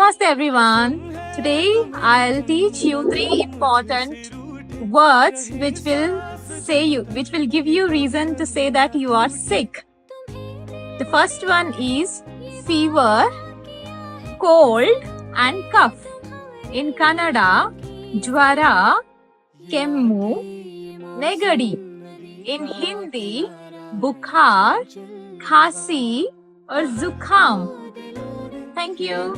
Namaste everyone. Today I'll teach you 3 important words which will give you reason to say that you are sick. The first one is fever, cold and cough. In Kannada, jwara, kemmu, negadi. In Hindi, bukhar, khasi or zukham. Thank you.